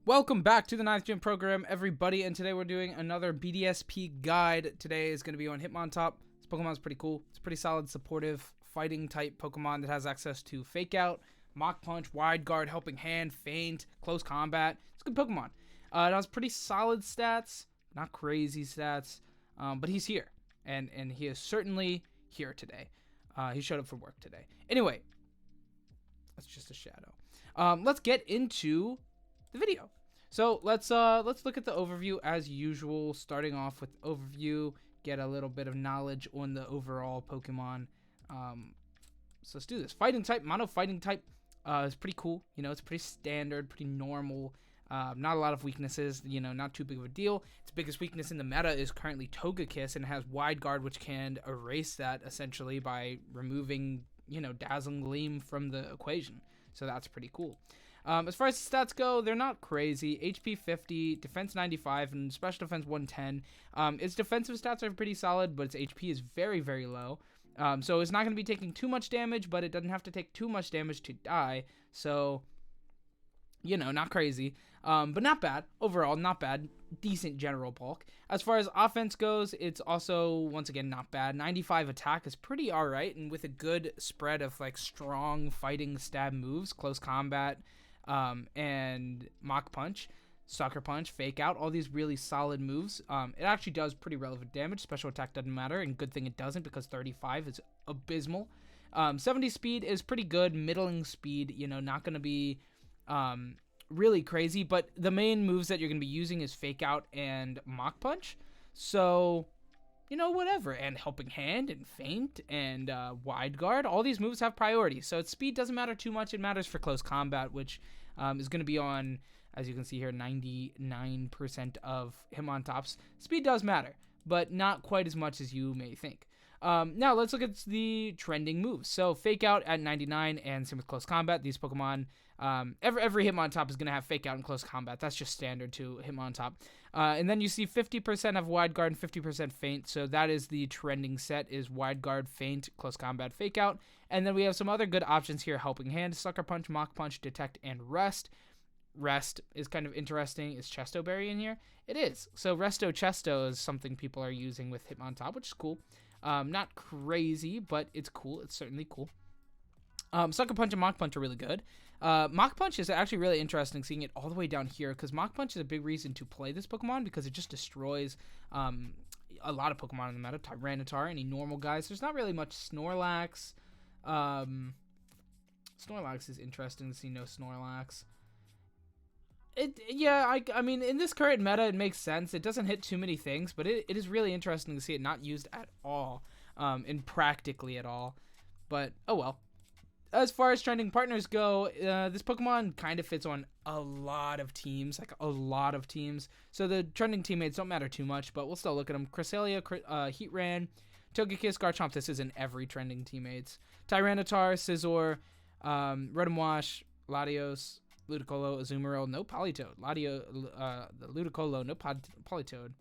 Welcome back to the 9th Gym program, everybody, and today we're doing another BDSP guide. Today is going to be on Hitmontop. This Pokemon's pretty cool. It's a pretty solid, supportive, fighting-type Pokemon that has access to Fake Out, Mach Punch, Wide Guard, Helping Hand, Feint, Close Combat. It's a good Pokemon. It has pretty solid stats, not crazy stats, but he's here, and he is certainly here today. He showed up for work today. Anyway, that's just a shadow. Let's get into the video. So let's look at the overview as usual, starting off with overview, get a little bit of knowledge on the overall Pokemon. So let's do this. Fighting type, mono fighting type is pretty cool. You know, it's pretty standard, pretty normal. Not a lot of weaknesses, you know, not too big of a deal. Its biggest weakness in the meta is currently Togekiss, and it has Wide Guard, which can erase that essentially by removing, you know, Dazzling Gleam from the equation. So that's pretty cool. As far as the stats go, they're not crazy. HP 50, defense 95, and special defense 110. Its defensive stats are pretty solid, but its HP is very, very low. So it's not going to be taking too much damage, but it doesn't have to take too much damage to die. So, you know, not crazy, but not bad. Overall, not bad. Decent general bulk. As far as offense goes, it's also, once again, not bad. 95 attack is pretty alright, and with a good spread of, like, strong fighting stab moves, close combat, and Mach Punch, Sucker Punch, Fake Out, all these really solid moves. It actually does pretty relevant damage. Special attack doesn't matter, and good thing it doesn't because 35 is abysmal. 70 speed is pretty good. Middling speed, you know, not going to be really crazy, but the main moves that you're going to be using is Fake Out and Mach Punch. So, you know, whatever. And Helping Hand and Feint and Wide Guard, all these moves have priority. So its speed doesn't matter too much. It matters for close combat, which is going to be on, as you can see here, 99% of Hitmontop's. Speed does matter, but not quite as much as you may think. Now let's look at the trending moves. So Fake Out at 99, and same with Close Combat. These Pokemon, every Hitmontop is going to have Fake Out and Close Combat. That's just standard to Hitmontop. And then you see 50% of Wide Guard and 50% Feint. So that is the trending set, is Wide Guard, Feint, Close Combat, Fake Out. And then we have some other good options here: Helping Hand, Sucker Punch, Mach Punch, Detect, and Rest. Rest is kind of interesting. Is Chesto Berry in here? It is. So Resto Chesto is something people are using with Hitmontop, which is cool. Not crazy, but it's cool. It's certainly cool. Sucker Punch and Mach Punch are really good. Mach Punch is actually really interesting, seeing it all the way down here, because Mach Punch is a big reason to play this Pokemon, because it just destroys a lot of Pokemon in the meta. Tyranitar, any normal guys. There's not really much Snorlax. Snorlax is interesting to see no Snorlax. I mean, in this current meta, it makes sense. It doesn't hit too many things, but it is really interesting to see it not used at all, and practically at all. But, oh well. As far as trending partners go, this Pokemon kind of fits on a lot of teams, like a lot of teams. So the trending teammates don't matter too much, but we'll still look at them. Cresselia, Heatran, Togekiss, Garchomp. This is in every trending teammates. Tyranitar, Scizor, Rotom-Wash, Latios, Ludicolo, Azumarill, no Politoed. The Ludicolo, no Politoed.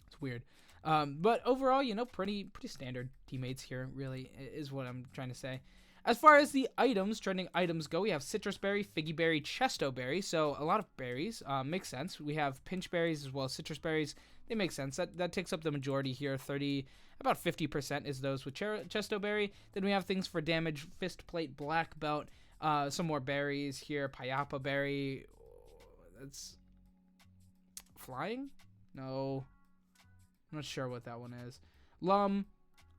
It's weird. But overall, you know, pretty standard teammates here, really, is what I'm trying to say. As far as the items, trending items go, we have Sitrus Berry, Figgy Berry, Chesto Berry, so a lot of berries. Makes sense. We have Pinch Berries as well as Citrus Berries. They make sense. That takes up the majority here. About 50% is those with Chesto Berry. Then we have things for damage, Fist Plate, Black Belt, some more berries here. Payapa Berry. That's flying? No. I'm not sure what that one is. Lum,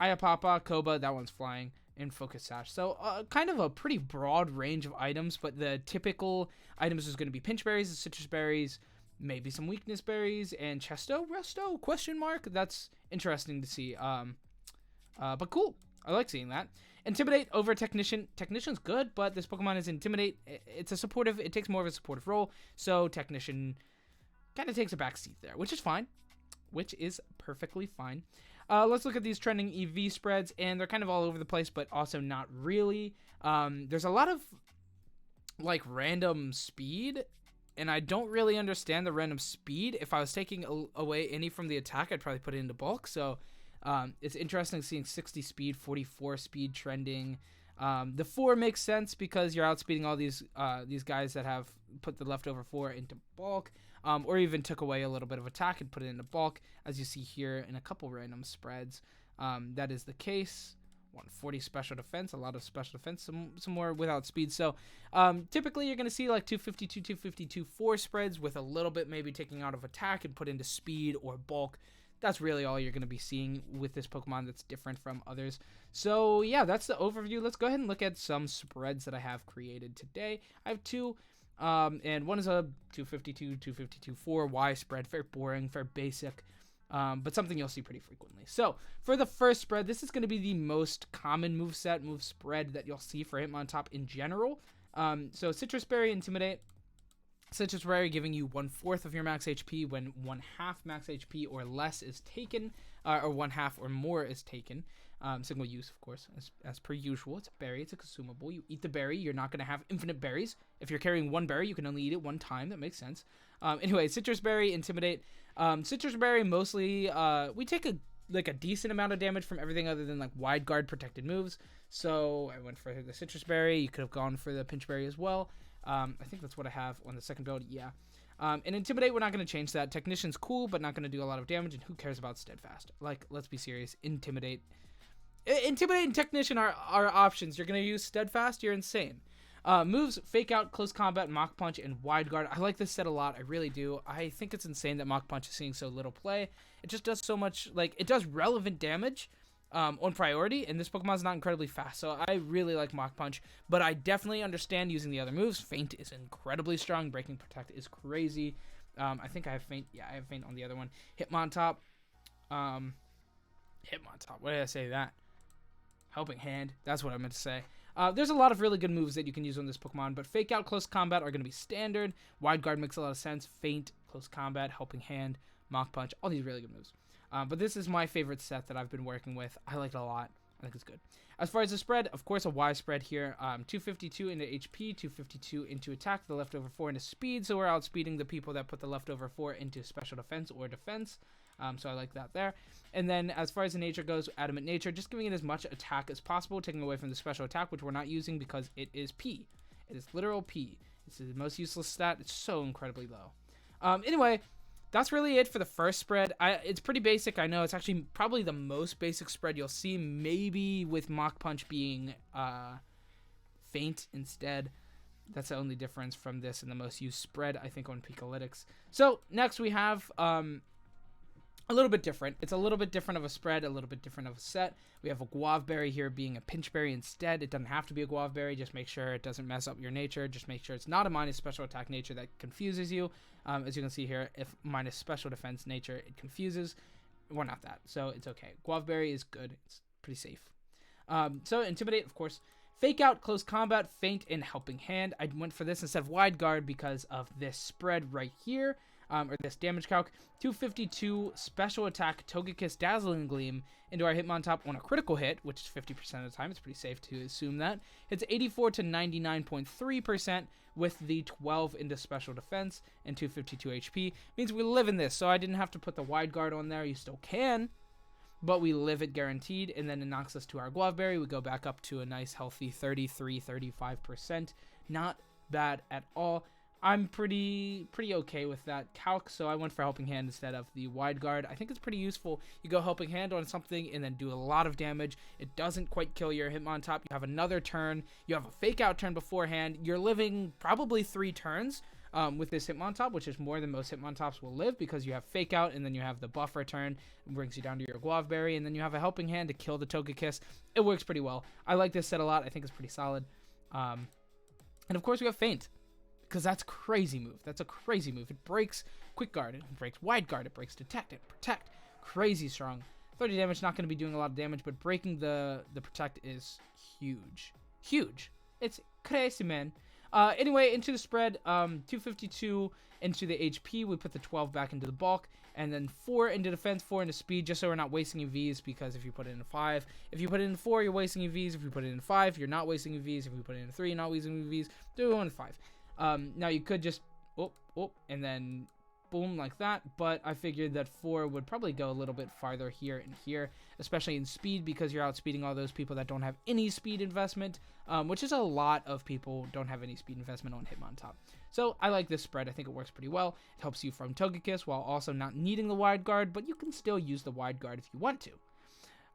Ayapapa, Koba, that one's flying, and Focus Sash. So kind of a pretty broad range of items, but the typical items is going to be Pinch Berries, Citrus Berries, maybe some Weakness Berries, and Chesto, Resto, question mark. That's interesting to see. But cool. I like seeing that. Intimidate over Technician. Technician's good, but this Pokemon is Intimidate. It takes more of a supportive role, so Technician kind of takes a back seat there, which is fine. Which is perfectly fine. Let's look at these trending EV spreads, and they're kind of all over the place, but also not really. There's a lot of, like, random speed, and I don't really understand the random speed. If I was taking away any from the attack, I'd probably put it into bulk, so it's interesting seeing 60 speed, 44 speed trending. The 4 makes sense because you're outspeeding all these guys that have put the leftover 4 into bulk, or even took away a little bit of attack and put it into bulk, as you see here in a couple random spreads. That is the case. 140 special defense, a lot of special defense, some more without speed. So typically you're going to see like 252, 252, 4 spreads with a little bit maybe taking out of attack and put into speed or bulk. That's really all you're going to be seeing with this Pokemon that's different from others. So yeah, that's the overview. Let's go ahead and look at some spreads that I have created today. I have 2, and one is a 252, 252, 4 Y spread. Very boring, very basic. But something you'll see pretty frequently. So for the first spread, this is going to be the most common move spread that you'll see for Hitmontop in general. So Sitrus Berry, Intimidate. Sitrus Berry giving you 1/4 of your max HP when 1/2 max HP or less is taken, or 1/2 or more is taken. Single use, of course, as per usual. It's a berry, it's a consumable. You eat the berry, you're not going to have infinite berries. If you're carrying 1 berry, you can only eat it 1 time. That makes sense. Anyway, Sitrus Berry, Intimidate. Sitrus Berry, mostly, we take a decent amount of damage from everything other than like wide guard protected moves. So I went for the Sitrus Berry. You could have gone for the Pinch Berry as well. I think that's what I have on the second build. Yeah. And Intimidate, we're not going to change that. Technician's cool, but not going to do a lot of damage. And who cares about Steadfast? Like, let's be serious. Intimidate and Technician are options. You're going to use Steadfast? You're insane. Moves, Fake Out, Close Combat, Mach Punch, and Wide Guard. I like this set a lot. I really do. I think it's insane that Mach Punch is seeing so little play. It just does so much, like, it does relevant damage on priority, and this Pokemon's not incredibly fast, so I really like Mach Punch, but I definitely understand using the other moves. Feint is incredibly strong. Breaking Protect is crazy. I think I have Feint. Yeah, I have Feint on the other one. Hitmontop. Hitmontop. What did I say that? Helping Hand. That's what I meant to say. There's a lot of really good moves that you can use on this Pokemon, but Fake Out, Close Combat are going to be standard. Wide Guard makes a lot of sense. Feint, Close Combat, Helping Hand, Mach Punch, all these really good moves. But this is my favorite set that I've been working with. I like it a lot. I think it's good. As far as the spread, of course, a Y spread here. 252 into HP, 252 into attack, the leftover 4 into speed, so we're outspeeding the people that put the leftover 4 into special defense or defense. So I like that there. And then as far as the nature goes, Adamant Nature, just giving it as much attack as possible, taking away from the special attack, which we're not using because it is P. It is literal P. It's the most useless stat. It's so incredibly low. Anyway, that's really it for the first spread. It's pretty basic. I know it's actually probably the most basic spread you'll see, maybe with Mach Punch being Feint instead. That's the only difference from this and the most used spread, I think, on Picolytics. So next we have a little bit different. It's a little bit different of a spread, a little bit different of a set. We have a Aguav Berry here being a Pinch Berry instead. It doesn't have to be a Aguav Berry. Just make sure it doesn't mess up your nature. Just make sure it's not a minus special attack nature that confuses you. As you can see here, if minus special defense nature, it confuses. We're not that, so it's okay. Aguav Berry is good. It's pretty safe. So Intimidate, of course. Fake Out, Close Combat, Feint, and Helping Hand. I went for this instead of Wide Guard because of this spread right here. Or this damage calc. 252 special attack, Togekiss, Dazzling Gleam into our Hitmontop on a critical hit, which is 50% of the time. It's pretty safe to assume that. It's 84 to 99.3% with the 12 into special defense and 252 HP. Means we live in this, so I didn't have to put the Wide Guard on there. You still can, but we live it guaranteed, and then it knocks us to our Aguav Berry. We go back up to a nice healthy 33-35%. Not bad at all. I'm pretty okay with that calc, so I went for Helping Hand instead of the Wide Guard. I think it's pretty useful. You go Helping Hand on something and then do a lot of damage. It doesn't quite kill your Hitmontop. You have another turn. You have a Fake Out turn beforehand. You're living probably 3 turns with this Hitmontop, which is more than most Hitmontops will live because you have Fake Out and then you have the buffer turn. It brings you down to your Aguav Berry, and then you have a Helping Hand to kill the Togekiss. It works pretty well. I like this set a lot. I think it's pretty solid. And of course we have Feint, because that's a crazy move. That's a crazy move. It breaks Quick Guard, it breaks Wide Guard, it breaks Detect, it Protect. Crazy strong. 30 damage, not going to be doing a lot of damage, but breaking the Protect is huge. Huge. It's crazy, man. Anyway, into the spread, 252 into the HP. We put the 12 back into the bulk, and then 4 into defense, 4 into speed, just so we're not wasting EVs, because if you put it in 5, if you put it in 4, you're wasting EVs. If you put it in 5, you're not wasting EVs. If you put it in 3, you're not wasting EVs. Do it in 5. Now you could just and then boom, like that, but I figured that 4 would probably go a little bit farther here and here, especially in speed, because you're outspeeding all those people that don't have any speed investment, which is a lot of people don't have any speed investment on Hitmontop. So I like this spread. I think it works pretty well. It helps you from Togekiss while also not needing the wide guard, but you can still use the wide guard if you want to.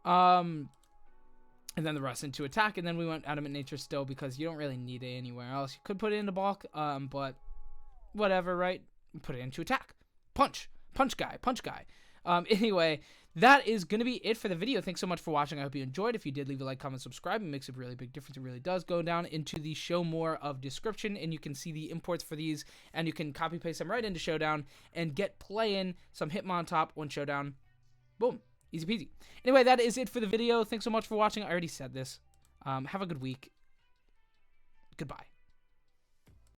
And then the rest into attack, and then we went Adamant Nature still because you don't really need it anywhere else. You could put it into bulk, but whatever, right? Put it into attack. Punch guy. Anyway, that is going to be it for the video. Thanks so much for watching. I hope you enjoyed. If you did, leave a like, comment, subscribe. It makes a really big difference. It really does. Go down into the show more of description, and you can see the imports for these, and you can copy paste them right into Showdown and get playing some Hitmontop on Showdown. Boom. Easy peasy. Anyway, that is it for the video. Thanks so much for watching. I already said this. Have a good week. Goodbye.